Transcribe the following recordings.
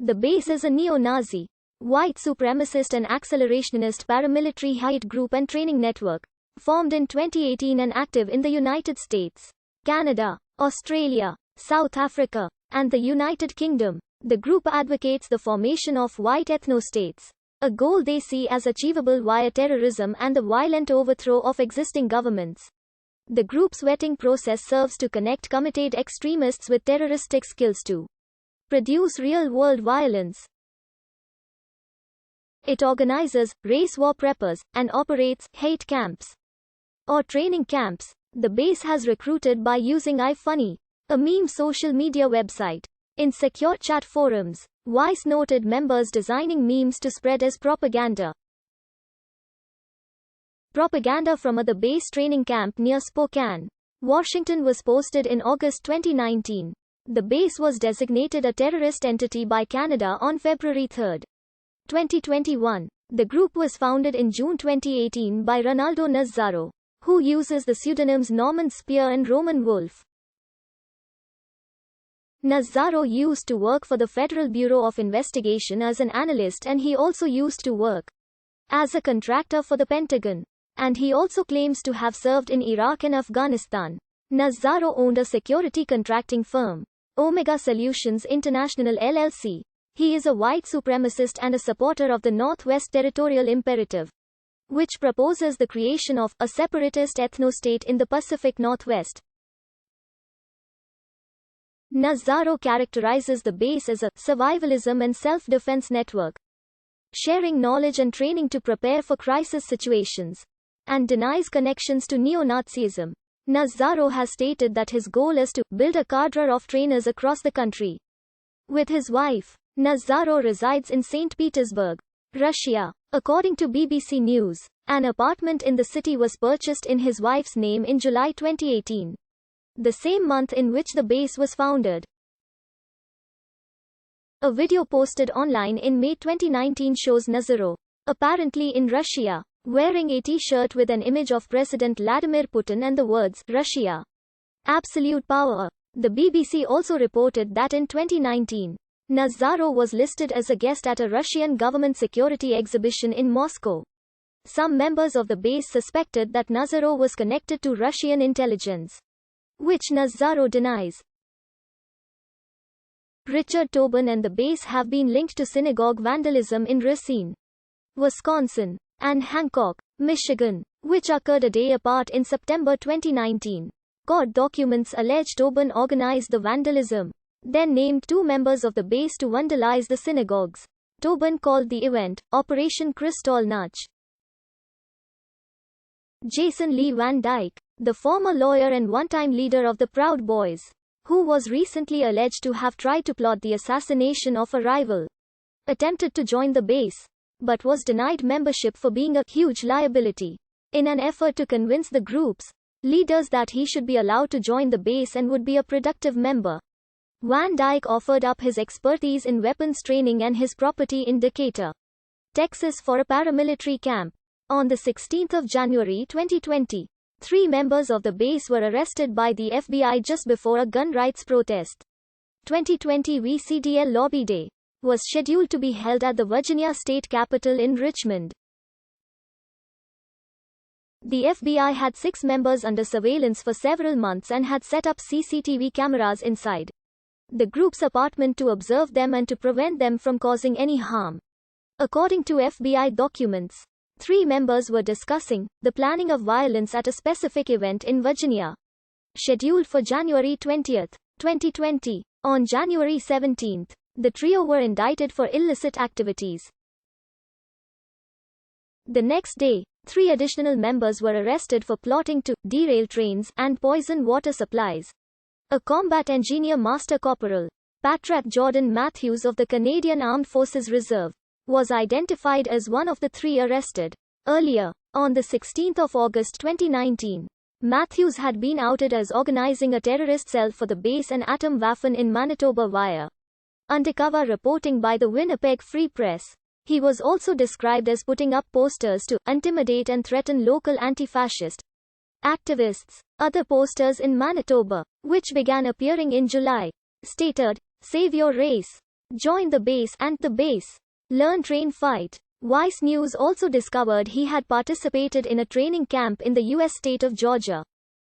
The base is a neo-Nazi, white supremacist and accelerationist paramilitary hate group and training network, formed in 2018 and active in the United States, Canada, Australia, South Africa, and the United Kingdom. The group advocates the formation of white ethno-states, a goal they see as achievable via terrorism and the violent overthrow of existing governments. The group's vetting process serves to connect committed extremists with terroristic skills to produce real-world violence. It organizes race war preppers and operates hate camps or training camps. The base has recruited by using iFunny, a meme social media website. In secure chat forums, Vice noted members designing memes to spread as propaganda. Propaganda from the base training camp near Spokane, Washington was posted in August 2019. The base was designated a terrorist entity by Canada on February 3, 2021. The group was founded in June 2018 by Ronaldo Nazzaro, who uses the pseudonyms Norman Spear and Roman Wolf. Nazzaro used to work for the Federal Bureau of Investigation as an analyst, and he also used to work as a contractor for the Pentagon. And he also claims to have served in Iraq and Afghanistan. Nazzaro owned a security contracting firm, Omega Solutions International LLC. He is a white supremacist and a supporter of the Northwest Territorial Imperative, which proposes the creation of a separatist ethno-state in the Pacific Northwest. Nazzaro characterizes the base as a survivalism and self-defense network, sharing knowledge and training to prepare for crisis situations, and denies connections to neo-Nazism. Nazzaro has stated that his goal is to build a cadre of trainers across the country. With his wife, Nazzaro resides in St. Petersburg, Russia. According to BBC News, an apartment in the city was purchased in his wife's name in July 2018, the same month in which the base was founded. A video posted online in May 2019 shows Nazzaro, apparently in Russia, wearing a t-shirt with an image of President Vladimir Putin and the words, "Russia, absolute power." The BBC also reported that in 2019, Nazzaro was listed as a guest at a Russian government security exhibition in Moscow. Some members of the base suspected that Nazzaro was connected to Russian intelligence, which Nazzaro denies. Richard Tobin and the base have been linked to synagogue vandalism in Racine, Wisconsin, and Hancock, Michigan, which occurred a day apart in September 2019. Court documents allege Tobin organized the vandalism, then named two members of the base to vandalize the synagogues. Tobin called the event Operation Kristallnacht. Jason Lee Van Dyke, the former lawyer and one-time leader of the Proud Boys, who was recently alleged to have tried to plot the assassination of a rival, attempted to join the base, but was denied membership for being a huge liability. In an effort to convince the group's leaders that he should be allowed to join the base and would be a productive member, Van Dyke offered up his expertise in weapons training and his property in Decatur, Texas for a paramilitary camp. On the 16th of January 2020, 3 members of the base were arrested by the FBI just before a gun rights protest. 2020 VCDL Lobby Day was scheduled to be held at the Virginia State Capitol in Richmond. The FBI had 6 members under surveillance for several months and had set up CCTV cameras inside the group's apartment to observe them and to prevent them from causing any harm. According to FBI documents, 3 members were discussing the planning of violence at a specific event in Virginia, scheduled for January 20, 2020. On January 17, the trio were indicted for illicit activities. The next day, 3 additional members were arrested for plotting to derail trains and poison water supplies. A combat engineer Master Corporal, Patrick Jordan Matthews of the Canadian Armed Forces Reserve, was identified as one of the 3 arrested. Earlier, on the 16th of August 2019, Matthews had been outed as organizing a terrorist cell for the base and Atomwaffen in Manitoba via undercover reporting by the Winnipeg Free Press. He was also described as putting up posters to intimidate and threaten local anti-fascist activists. Other posters in Manitoba, which began appearing in July, stated, "Save your race." Join the base and the base. Learn, train, fight. Vice News also discovered he had participated in a training camp in the U.S. state of Georgia.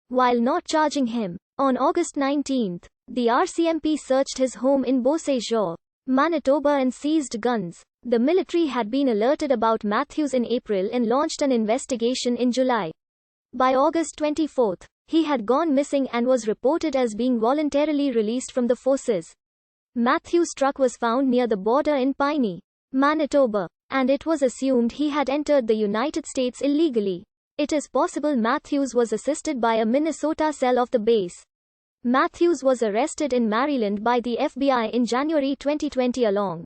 While not charging him, on August 19, the RCMP searched his home in Beausejour, Manitoba and seized guns. The military had been alerted about Matthews in April and launched an investigation in July. By August 24, he had gone missing and was reported as being voluntarily released from the forces. Matthews' truck was found near the border in Piney, Manitoba, and it was assumed he had entered the United States illegally. It is possible Matthews was assisted by a Minnesota cell of the base. Matthews was arrested in Maryland by the FBI in January 2020 along